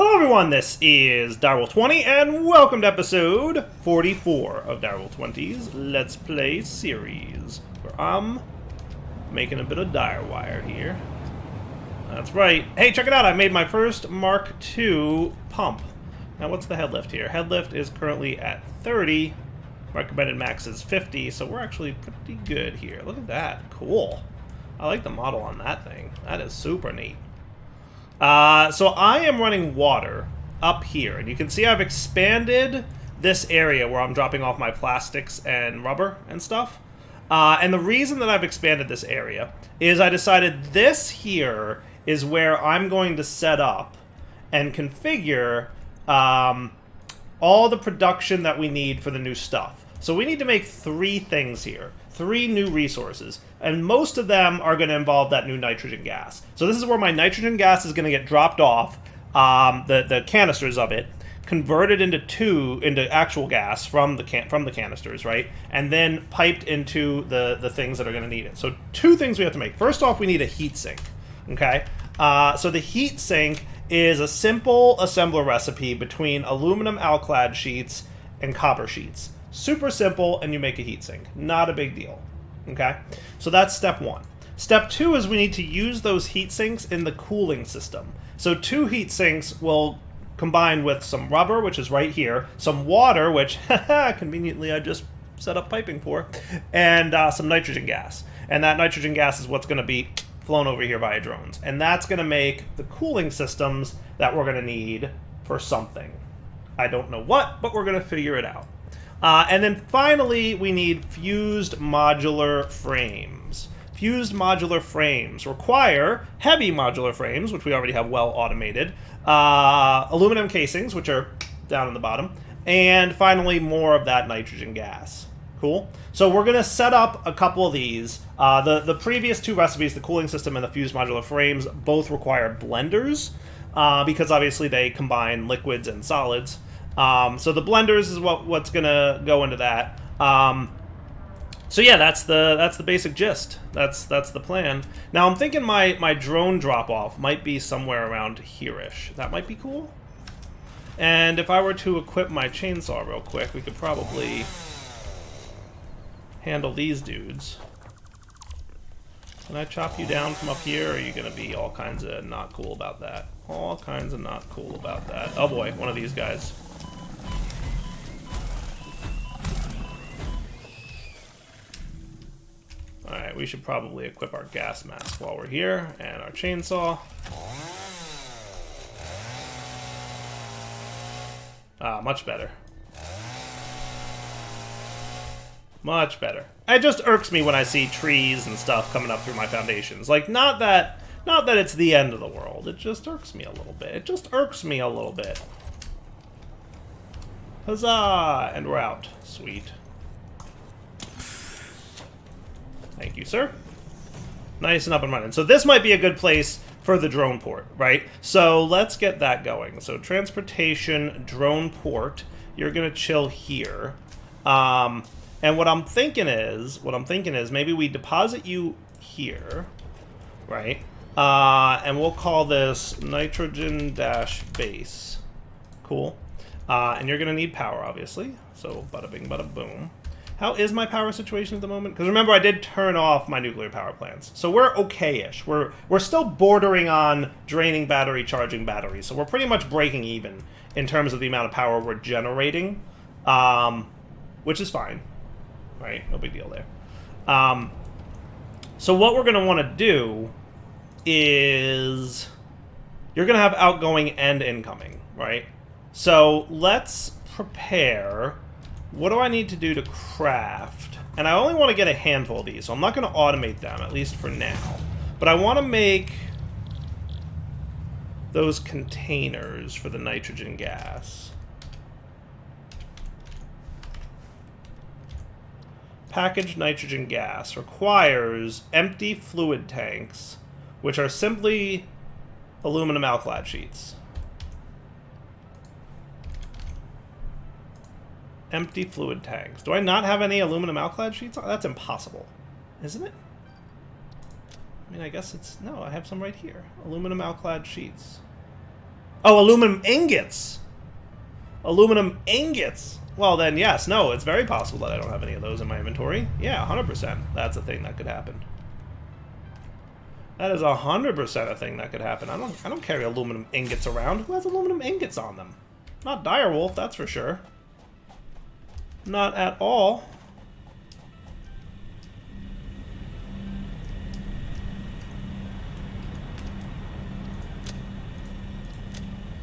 Hello everyone, this is Direwolf20, and welcome to episode 44 of Direwolf20's Let's Play series, where I'm making a bit of dire wire here. That's right. Hey, check it out, I made my first Mark II pump. Now what's the head lift here? Head lift is currently at 30, recommended max is 50, so we're actually pretty good here. Look at that, cool. I like the model on that thing. That is super neat. So I am running water up here, and you can see I've expanded this area where I'm dropping off my plastics and rubber and stuff. And the reason that I've expanded this area is I decided this here is where I'm going to set up and configure all the production that we need for the new stuff. So we need to make 3 things here. 3 new resources, and most of them are going to involve that new nitrogen gas. So this is where my nitrogen gas is going to get dropped off, the canisters of it, converted into actual gas from the canisters, right? And then piped into the things that are going to need it. So 2 things we have to make. First off, we need a heat sink, okay? So the heat sink is a simple assembler recipe between aluminum alclad sheets and copper sheets. Super simple, and you make a heatsink. Not a big deal. Okay? So that's step 1. Step 2 is we need to use those heat sinks in the cooling system. So 2 heat sinks will combine with some rubber, which is right here, some water, which conveniently I just set up piping for, and some nitrogen gas. And that nitrogen gas is what's going to be flown over here via drones. And that's going to make the cooling systems that we're going to need for something. I don't know what, but we're going to figure it out. And then finally, we need fused modular frames. Fused modular frames require heavy modular frames, which we already have well automated, aluminum casings, which are down in the bottom, and finally more of that nitrogen gas. Cool? So we're going to set up a couple of these. The previous 2 recipes, the cooling system and the fused modular frames, both require blenders, because obviously they combine liquids and solids. So the blenders is what's gonna go into that. So yeah, that's the basic gist. That's the plan. Now I'm thinking my drone drop off might be somewhere around here-ish. That might be cool. And if I were to equip my chainsaw real quick, we could probably handle these dudes. Can I chop you down from up here, or are you gonna be all kinds of not cool about that? All kinds of not cool about that. Oh boy, one of these guys. Alright, we should probably equip our gas mask while we're here, and our chainsaw. Much better. Much better. It just irks me when I see trees and stuff coming up through my foundations. Like, not that it's the end of the world. It just irks me a little bit. It just irks me a little bit. Huzzah! And we're out. Sweet. Thank you, sir. Nice and up and running. So this might be a good place for the drone port, right? So let's get that going. So transportation, drone port. You're gonna chill here. And what I'm thinking is maybe we deposit you here, right? And we'll call this nitrogen-base. Cool. And you're gonna need power, obviously. So bada bing, bada boom. How is my power situation at the moment? Because remember, I did turn off my nuclear power plants. So we're okay-ish. We're still bordering on draining battery, charging battery. So we're pretty much breaking even in terms of the amount of power we're generating, which is fine. Right? No big deal there. So what we're going to want to do is you're going to have outgoing and incoming, right? So let's prepare. What do I need to do to craft? And I only want to get a handful of these, so I'm not going to automate them, at least for now. But I want to make those containers for the nitrogen gas. Packaged nitrogen gas requires empty fluid tanks, which are simply aluminum alclad sheets. Empty fluid tanks. Do I not have any aluminum alclad sheets? That's impossible, isn't it? I mean, I guess it's... No, I have some right here. Aluminum alclad sheets. Oh, aluminum ingots. Aluminum ingots. Well, then, yes. No, it's very possible that I don't have any of those in my inventory. Yeah, 100%. That's a thing that could happen. That is 100% a thing that could happen. I don't carry aluminum ingots around. Who has aluminum ingots on them? Not Direwolf, that's for sure. Not at all.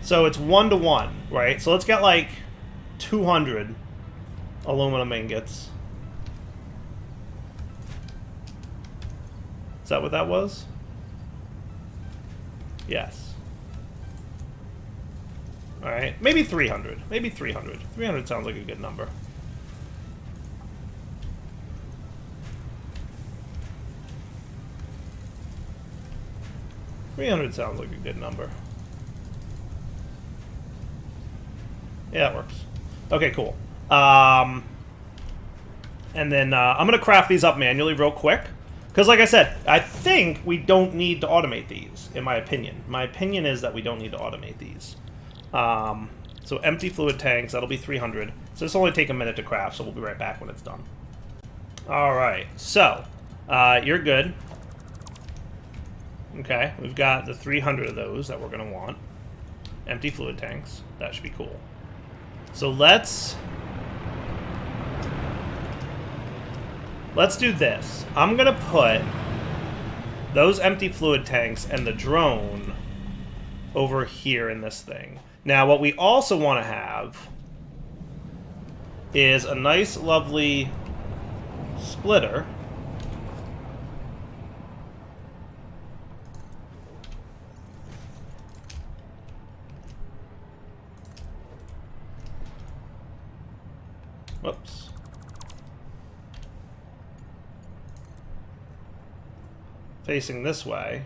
So it's 1-to-1, right? So let's get like 200 aluminum ingots. Is that what that was? Yes. Alright, maybe 300. Maybe 300. 300 sounds like a good number. $300 sounds like a good number. Yeah, that works. Okay, cool. And then I'm going to craft these up manually real quick. Because like I said, I think we don't need to automate these, in my opinion. My opinion is that we don't need to automate these. So empty fluid tanks, that'll be 300. So this will only take a minute to craft, so we'll be right back when it's done. Alright, so you're good. Okay, we've got the 300 of those that we're going to want. Empty fluid tanks. That should be cool. So let's do this. I'm going to put those empty fluid tanks and the drone over here in this thing. Now, what we also want to have is a nice, lovely splitter. Whoops. Facing this way.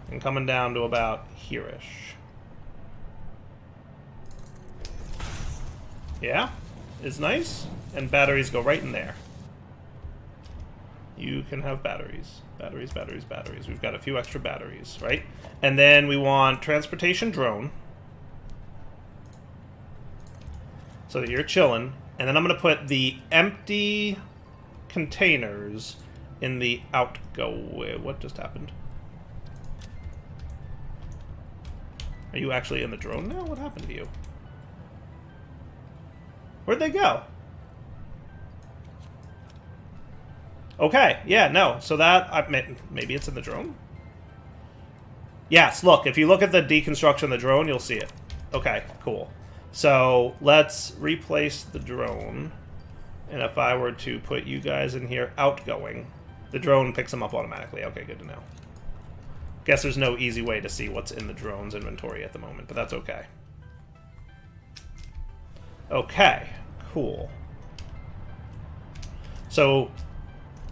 And coming down to about here-ish. Yeah? Is nice. And batteries go right in there. You can have batteries. Batteries, batteries, batteries. We've got a few extra batteries, right? And then we want transportation drone. So that you're chilling. And then I'm going to put the empty containers in the outgo. What just happened? Are you actually in the drone now? What happened to you? Where'd they go? Okay, yeah, no. So that, maybe it's in the drone? Yes, look. If you look at the deconstruction of the drone, you'll see it. Okay, cool. So let's replace the drone. And if I were to put you guys in here outgoing, the drone picks them up automatically. Okay, good to know. Guess there's no easy way to see what's in the drone's inventory at the moment, but that's okay. Okay, cool. So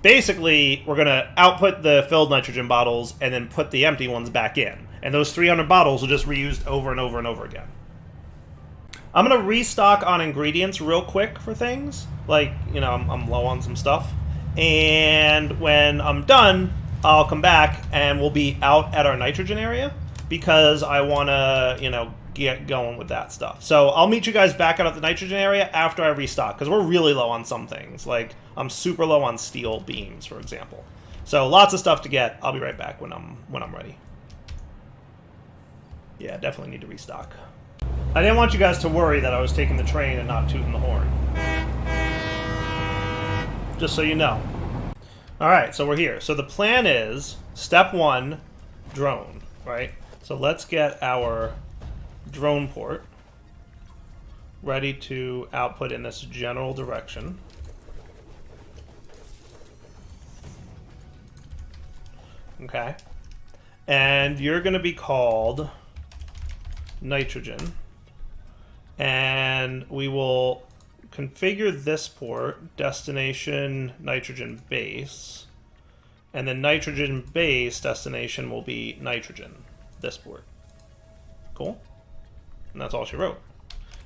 basically, we're going to output the filled nitrogen bottles and then put the empty ones back in. And those 300 bottles will just reused over and over and over again. I'm going to restock on ingredients real quick for things. Like, you know, I'm low on some stuff. And when I'm done, I'll come back and we'll be out at our nitrogen area because I want to, you know, get going with that stuff. So I'll meet you guys back out at the nitrogen area after I restock because we're really low on some things. Like, I'm super low on steel beams, for example. So lots of stuff to get. I'll be right back when I'm ready. Yeah, definitely need to restock. I didn't want you guys to worry that I was taking the train and not tooting the horn. Just so you know. Alright, so we're here. So the plan is, step 1, drone, right? So let's get our drone port ready to output in this general direction. Okay. And you're going to be called nitrogen. And we will configure this port, destination nitrogen base, and then nitrogen base destination will be nitrogen, this port. Cool? And that's all she wrote.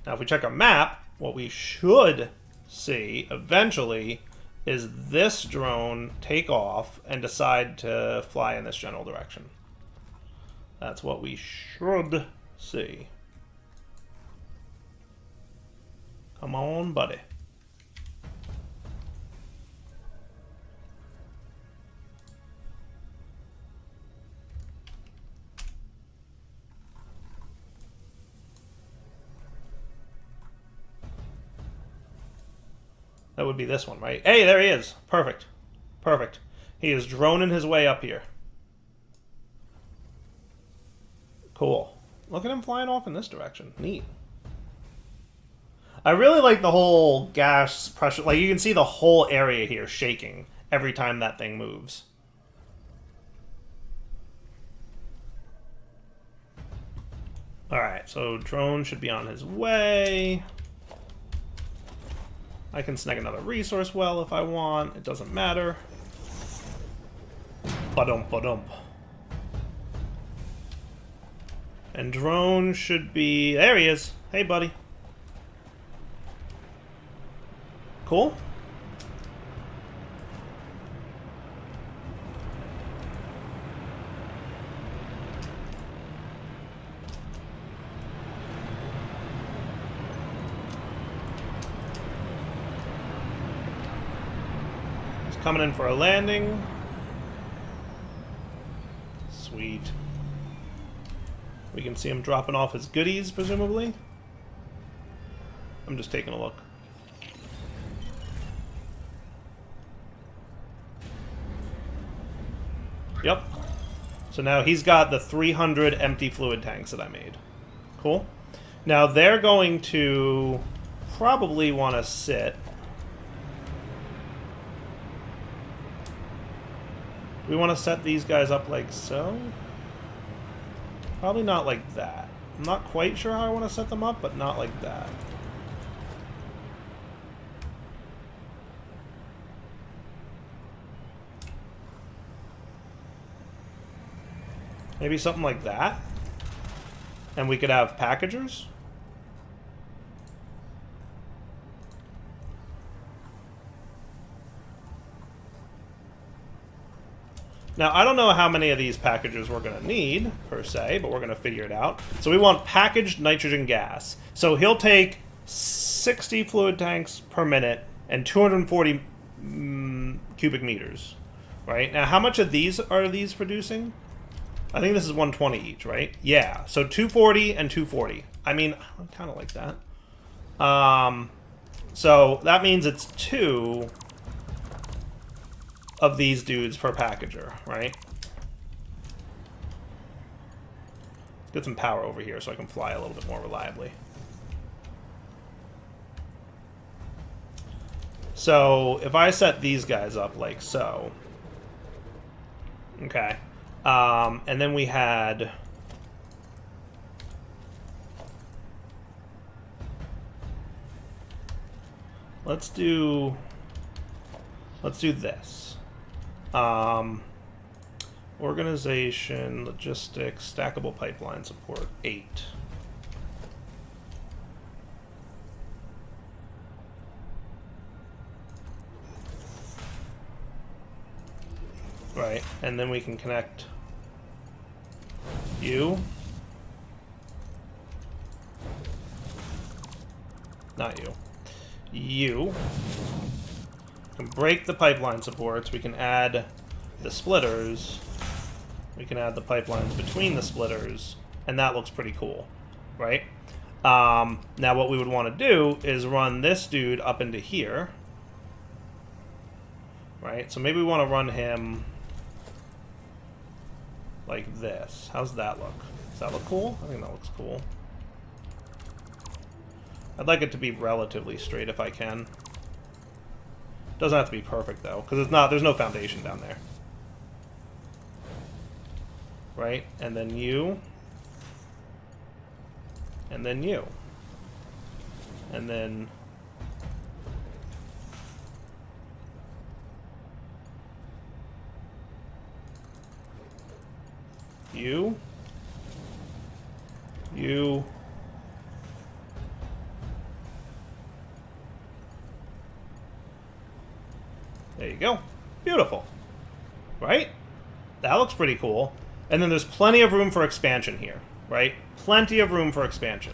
Now if we check our map, what we should see eventually is this drone take off and decide to fly in this general direction. That's what we should see. Come on, buddy. That would be this one, right? Hey, there he is. Perfect. Perfect. He is droning his way up here. Cool. Look at him flying off in this direction. Neat. I really like the whole gas pressure. Like, you can see the whole area here shaking every time that thing moves. Alright, so drone should be on his way. I can snag another resource well if I want. It doesn't matter. Ba-dump, ba-dump. And drone should be... There he is. Hey, buddy. Cool. He's coming in for a landing. Sweet. We can see him dropping off his goodies, presumably. I'm just taking a look. Yep. So now he's got the 300 empty fluid tanks that I made. Cool. Now they're going to probably want to sit. We want to set these guys up like so. Probably not like that. I'm not quite sure how I want to set them up, but not like that. Maybe something like that. And we could have packagers. Now, I don't know how many of these packagers we're going to need, per se, but we're going to figure it out. So we want packaged nitrogen gas. So he'll take 60 fluid tanks per minute and 240 cubic meters. Right? Now, how much of these are these producing? I think this is 120 each, right? Yeah, so 240 and 240. I mean, I kind of like that. So that means it's 2 of these dudes per packager, right? Let's get some power over here so I can fly a little bit more reliably. So if I set these guys up like so, okay, and then we had let's do this. Organization, logistics, stackable pipeline support, 8. Right, and then we can connect you. Not you. You. We can break the pipeline supports. We can add the splitters. We can add the pipelines between the splitters. And that looks pretty cool, right? Now what we would want to do is run this dude up into here. Right? So maybe we want to run him like this. How's that look? Does that look cool? I think that looks cool. I'd like it to be relatively straight if I can. Doesn't have to be perfect though, because it's not. There's no foundation down there, right? And then you, and then you, and then you, you. There you go. Beautiful. Right? That looks pretty cool. And then there's plenty of room for expansion here, right? Plenty of room for expansion.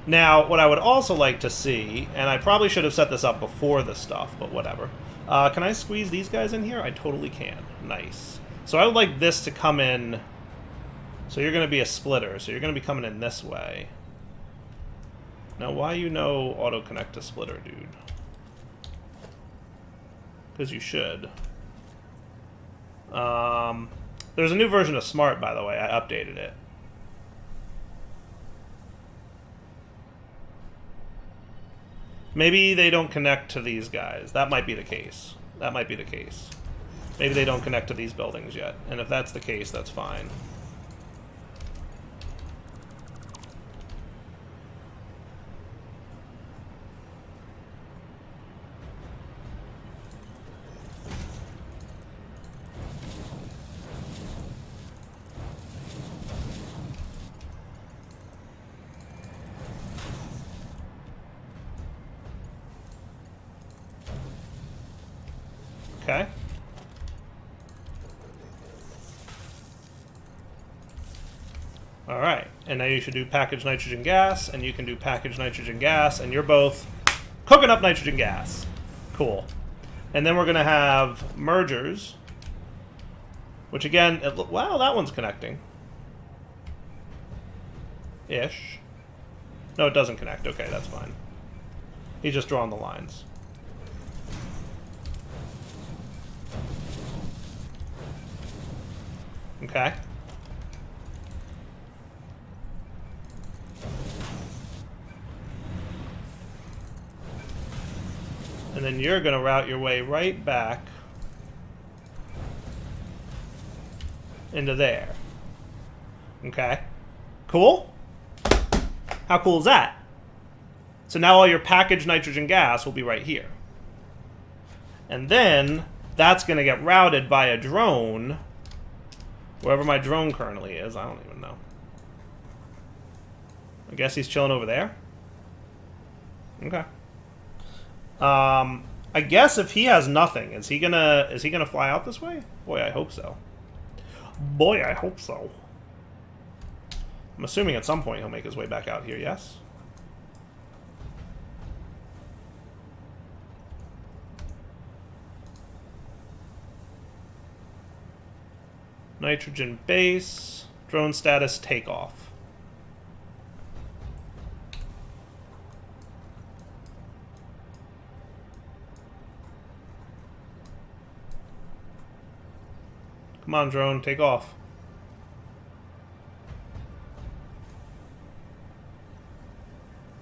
Now, what I would also like to see, and I probably should have set this up before this stuff, but whatever. Can I squeeze these guys in here? I totally can. Nice. So I would like this to come in. So you're going to be a splitter, so you're going to be coming in this way. Now, why you no auto-connect to splitter, dude? Because you should. There's a new version of Smart, by the way. I updated it. Maybe they don't connect to these guys. That might be the case. That might be the case. Maybe they don't connect to these buildings yet. And if that's the case, that's fine. Okay. Alright, and now you should do packaged nitrogen gas, and you can do packaged nitrogen gas, and you're both cooking up nitrogen gas. Cool. And then we're going to have mergers, which again, wow, that one's connecting. Ish. No, it doesn't connect. Okay, that's fine. He's just drawing the lines. Okay. And then you're going to route your way right back into there. Okay. Cool? How cool is that? So now all your packaged nitrogen gas will be right here. And then that's going to get routed by a drone. Wherever my drone currently is, I don't even know. I guess he's chilling over there. Okay. I guess if he has nothing, is he gonna fly out this way? Boy, I hope so. Boy, I hope so. I'm assuming at some point he'll make his way back out here, yes? Nitrogen base, drone status takeoff. Come on, drone, take off.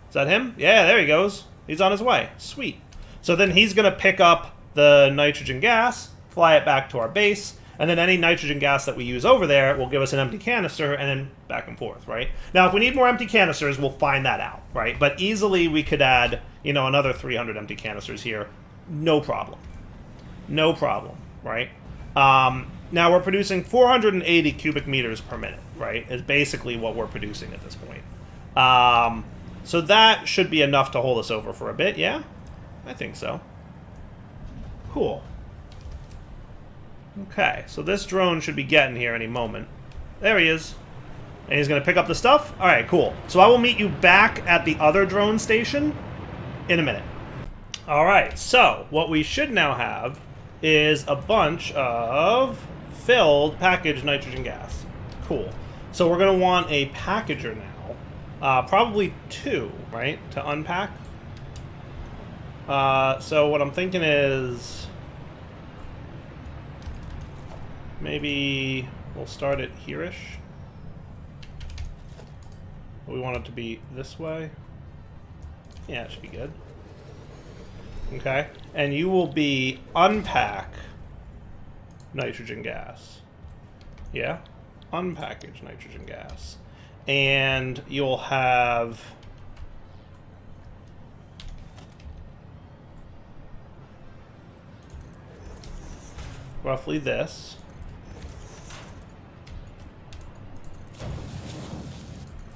Is that him? Yeah, there he goes. He's on his way. Sweet. So then he's going to pick up the nitrogen gas, fly it back to our base, and then any nitrogen gas that we use over there will give us an empty canister, and then back and forth, right? Now, if we need more empty canisters, we'll find that out, right? But easily we could add, you know, another 300 empty canisters here. No problem. No problem, right? Now we're producing 480 cubic meters per minute, right? Is basically what we're producing at this point. So that should be enough to hold us over for a bit, yeah? I think so. Cool. Okay, so this drone should be getting here any moment. There he is. And he's going to pick up the stuff? Alright, cool. So I will meet you back at the other drone station in a minute. Alright, so what we should now have is a bunch of filled packaged nitrogen gas. Cool. So we're going to want a packager now. Probably 2, right? To unpack. So what I'm thinking is maybe we'll start it here-ish. We want it to be this way. Yeah, it should be good. Okay. And you will be unpack nitrogen gas. Yeah? Unpackaged nitrogen gas. And you'll have roughly this.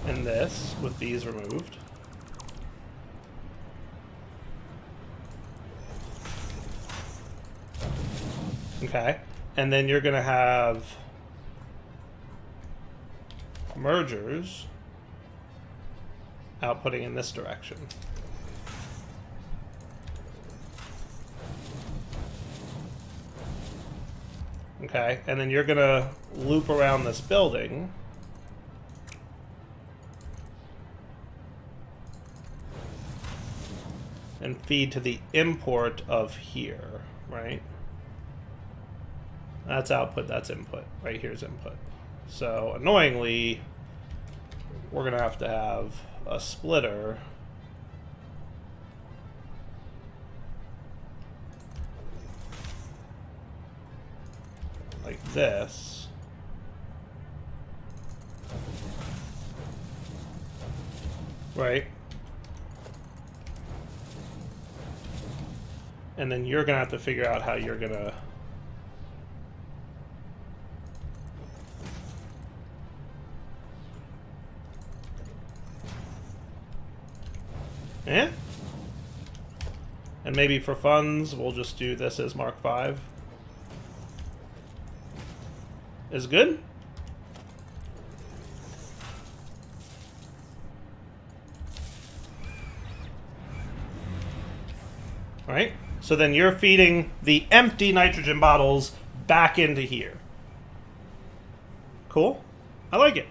And this, with these removed. Okay. And then you're going to have mergers outputting in this direction. Okay, and then you're gonna loop around this building. And feed to the import of here, right? That's output, that's input. Right here's input. So, annoyingly, we're gonna have to have a splitter like this. Right? And then you're gonna have to figure out how you're gonna and maybe for funds we'll just do this as Mark V. Is good? Right? So then you're feeding the empty nitrogen bottles back into here. Cool? I like it.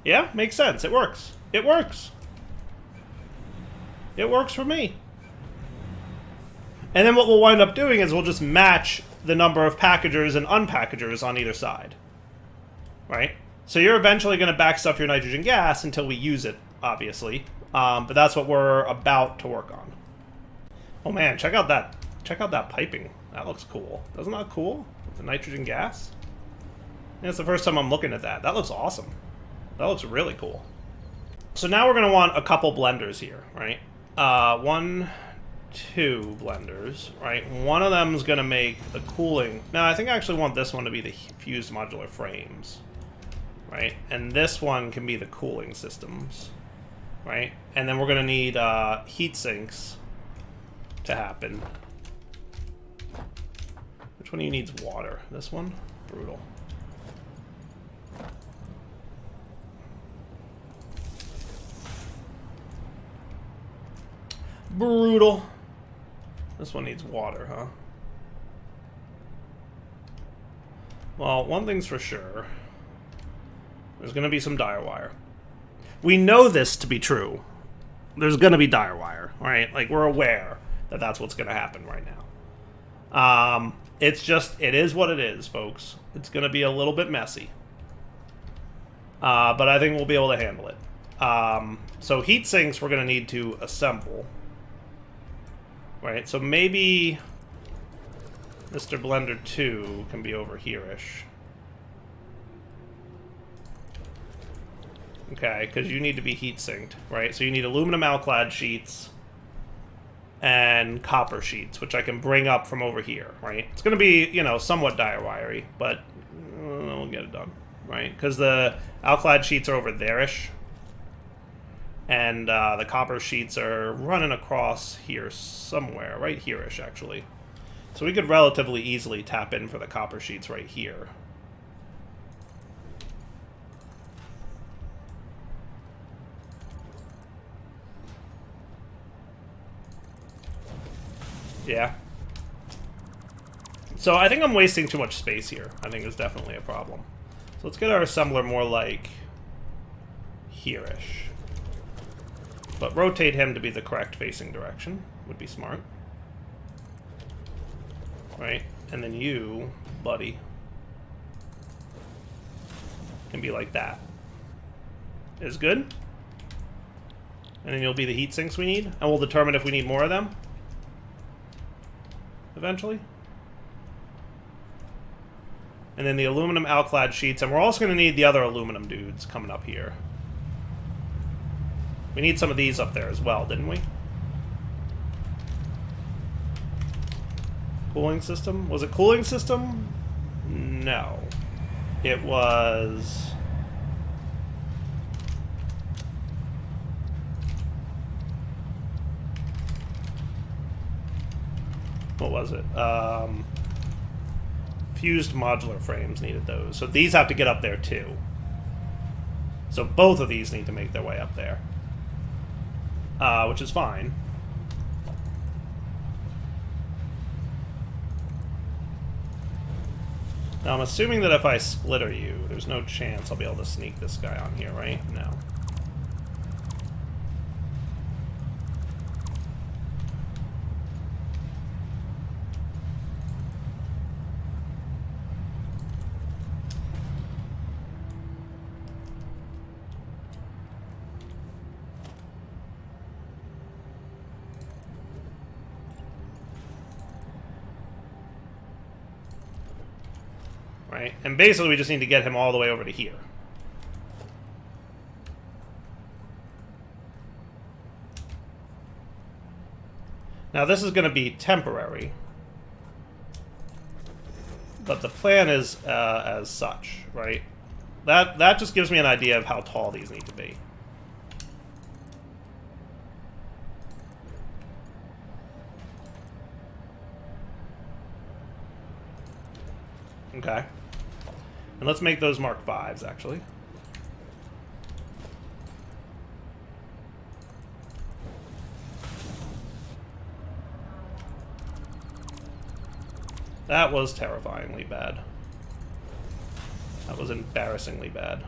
Yeah, makes sense. It works. It works. It works for me. And then what we'll wind up doing is we'll just match the number of packagers and unpackagers on either side. Right? So you're eventually going to backstuff your nitrogen gas until we use it, obviously. But that's what we're about to work on. Oh man, check out that piping. That looks cool. Doesn't that look cool? With the nitrogen gas? And it's the first time I'm looking at that. That looks awesome. That looks really cool. So now we're going to want a couple blenders here, right? 1, 2 blenders, right? One of them is going to make the cooling. Now, I think I actually want this one to be the fused modular frames, right? And this one can be the cooling systems, right? And then we're going to need heat sinks to happen. Which one of you needs water? This one? Brutal. Brutal. This one needs water, huh? Well, one thing's for sure. There's going to be some dire wire. We know this to be true. There's going to be dire wire, right? Like, we're aware that that's what's going to happen right now. It's just, it is what it is, folks. It's going to be a little bit messy. But I think we'll be able to handle it. So heat sinks we're going to need to assemble. Right, so maybe Mr. Blender 2 can be over here-ish. Okay, because you need to be heat sinked, right? So you need aluminum alclad sheets and copper sheets, which I can bring up from over here, right? It's going to be, you know, somewhat dire wiry, but we'll get it done, right? Because the alclad sheets are over there-ish. And the copper sheets are running across here somewhere, right here-ish, actually. So we could relatively easily tap in for the copper sheets right here. Yeah. So I think I'm wasting too much space here. I think it's definitely a problem. So let's get our assembler more like here-ish. But rotate him to be the correct facing direction. Would be smart. Right? And then you, buddy, can be like that. Is good? And then you'll be the heat sinks we need. And we'll determine if we need more of them. Eventually. And then the aluminum alclad sheets. And we're also going to need the other aluminum dudes coming up here. We need some of these up there as well, didn't we? Cooling system? Was it cooling system? No. It was... What was it? Fused modular frames needed those. So these have to get up there too. So both of these need to make their way up there. Which is fine. Now I'm assuming that if I splitter you, there's no chance I'll be able to sneak this guy on here, right? No. Right? And basically we just need to get him all the way over to here. Now this is going to be temporary, but the plan is as such, right? That just gives me an idea of how tall these need to be. Okay. And let's make those Mark 5s, actually. That was terrifyingly bad. That was embarrassingly bad.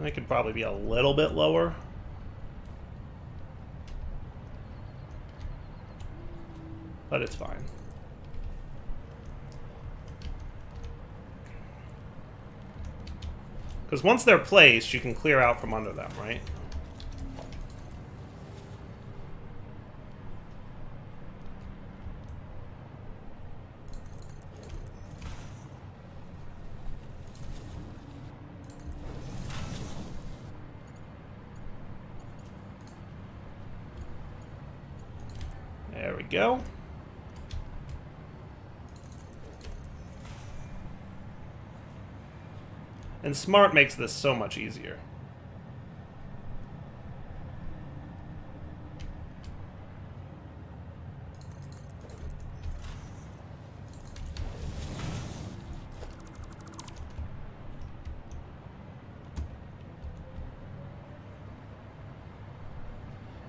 They could probably be a little bit lower. But it's fine. Because once they're placed, you can clear out from under them, right? There we go. And smart makes this so much easier.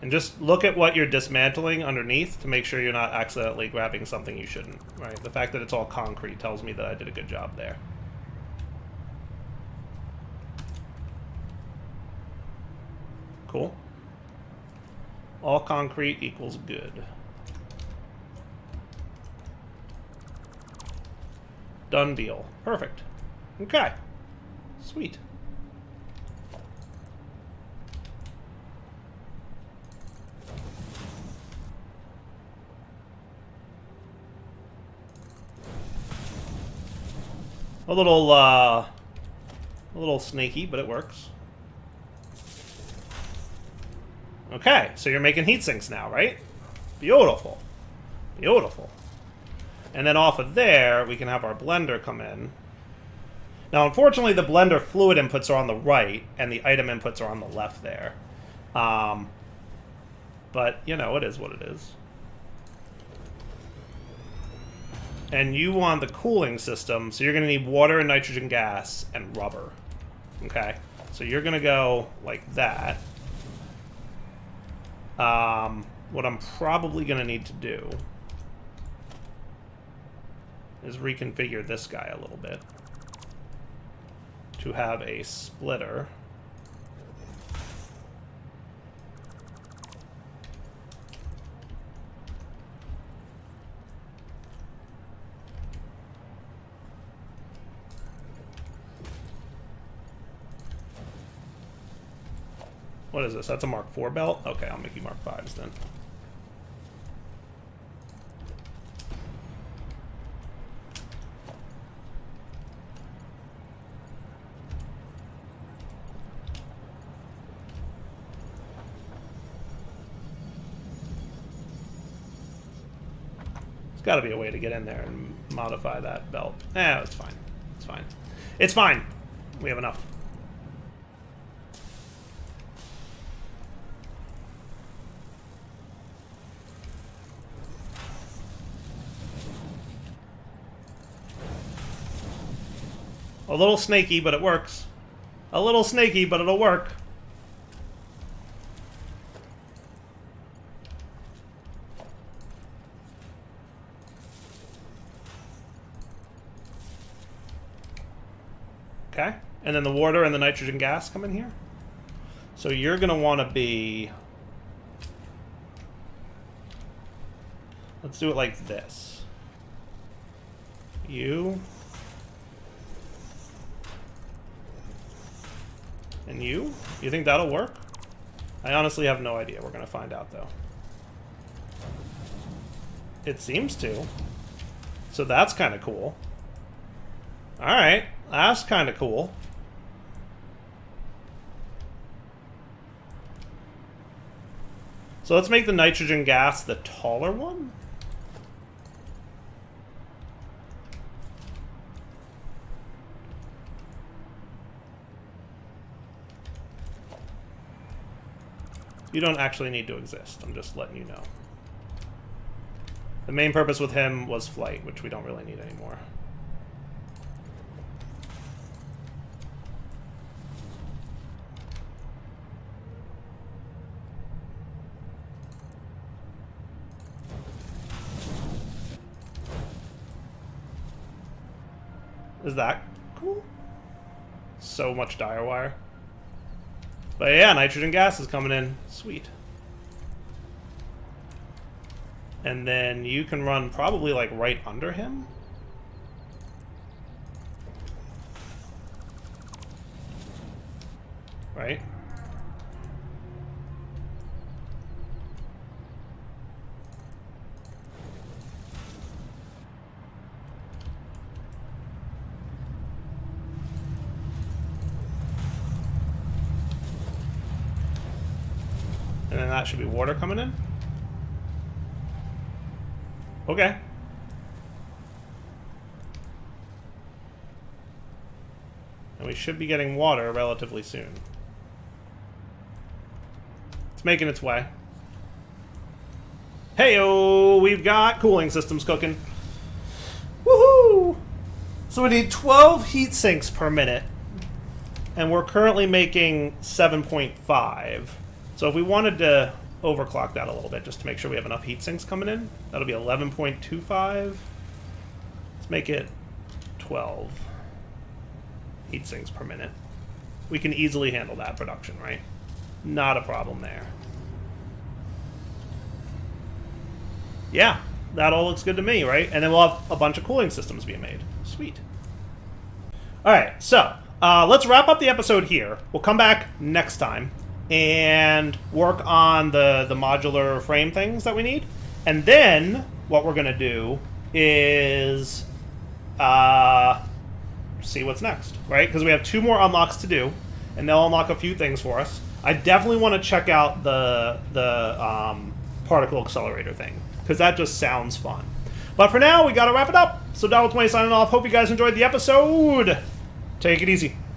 And just look at what you're dismantling underneath to make sure you're not accidentally grabbing something you shouldn't, right? The fact that it's all concrete tells me that I did a good job there. Cool. All concrete equals good. Done deal. Perfect. Okay. Sweet. A little snaky, but it works. Okay, so you're making heat sinks now, right? Beautiful. Beautiful. And then off of there, we can have our blender come in. Now, unfortunately, the blender fluid inputs are on the right, and the item inputs are on the left there. But, you know, it is what it is. And you want the cooling system, so you're going to need water and nitrogen gas and rubber. Okay? So you're going to go like that. What I'm probably going to need to do is reconfigure this guy a little bit to have a splitter. What is this? That's a Mark 4 belt? Okay, I'll make you Mark 5s then. There's got to be a way to get in there and modify that belt. It's fine. It's fine. It's fine. We have enough. A little snaky, but it works. A little snaky, but it'll work. Okay, and then the water and the nitrogen gas come in here. So you're going to want to be... Let's do it like this. You... And you? You think that'll work? I honestly have no idea. We're going to find out, though. It seems to. So that's kind of cool. Alright, that's kind of cool. So let's make the nitrogen gas the taller one. You don't actually need to exist. I'm just letting you know. The main purpose with him was flight, which we don't really need anymore. Is that cool? So much dire wire. But yeah, nitrogen gas is coming in. Sweet. And then you can run probably like right under him. Right? And then that should be water coming in. Okay. And we should be getting water relatively soon. It's making its way. Hey-o! We've got cooling systems cooking. Woohoo! So we need 12 heat sinks per minute. And we're currently making 7.5. So if we wanted to overclock that a little bit, just to make sure we have enough heat sinks coming in, that'll be 11.25. Let's make it 12 heat sinks per minute. We can easily handle that production, right? Not a problem there. Yeah, that all looks good to me, right? And then we'll have a bunch of cooling systems being made. Sweet. All right, so let's wrap up the episode here. We'll come back next time and work on the modular frame things that we need. And then what we're going to do is see what's next, right? Because we have 2 more unlocks to do, and they'll unlock a few things for us. I definitely want to check out the particle accelerator thing, because that just sounds fun. But for now, we got to wrap it up. So Darryl20 signing off. Hope you guys enjoyed the episode. Take it easy.